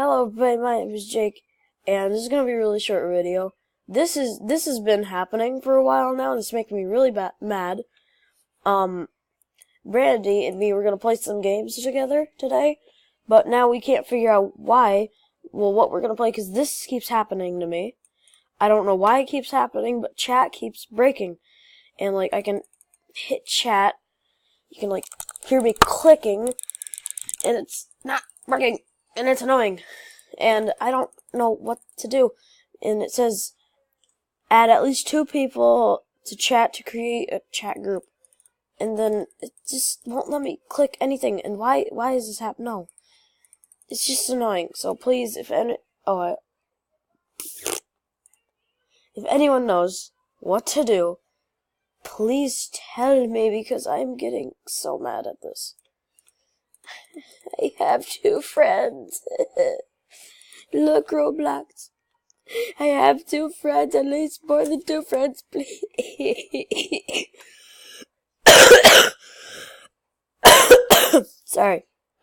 Hello everybody, my name is Jake, and this is gonna be a really short video. This has been happening for a while now, and it's making me really mad. Brandy and me were gonna play some games together today, but now we can't figure out why. Well, what we're gonna play, because this keeps happening to me. I don't know why it keeps happening, but chat keeps breaking, and like I can hit chat, you can like hear me clicking, and it's not working. And it's annoying, and I don't know what to do. And it says, add at least 2 people to chat to create a chat group. And then it just won't let me click anything. And why is this happening? No. It's just annoying. So please, if anyone knows what to do, please tell me, because I'm getting so mad at this. I have 2 friends. Look, Roblox. I have 2 friends, at least more than 2 friends, please.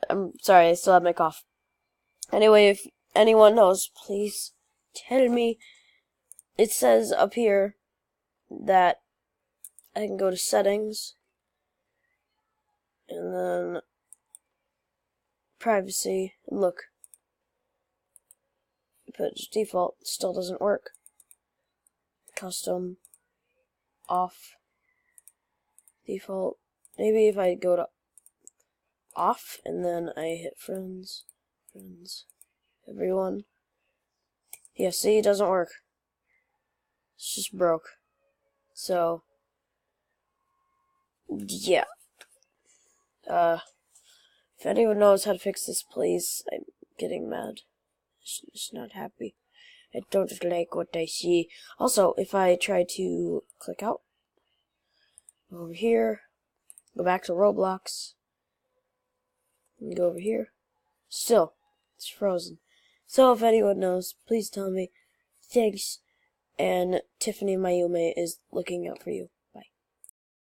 I'm sorry, I still have my cough. Anyway, if anyone knows, please tell me. It says up here that I can go to settings, and then privacy, and look, but default still doesn't work. Custom, off, default. Maybe if I go to off and then I hit friends, everyone. Yeah, see, it doesn't work. It's just broke. So, yeah. If anyone knows how to fix this, please. I'm getting mad. Just not happy. I don't like what I see. Also, if I try to click out, go over here, go back to Roblox, and go over here, still, it's frozen. So if anyone knows, please tell me. Thanks. And Tiffany Mayume is looking out for you.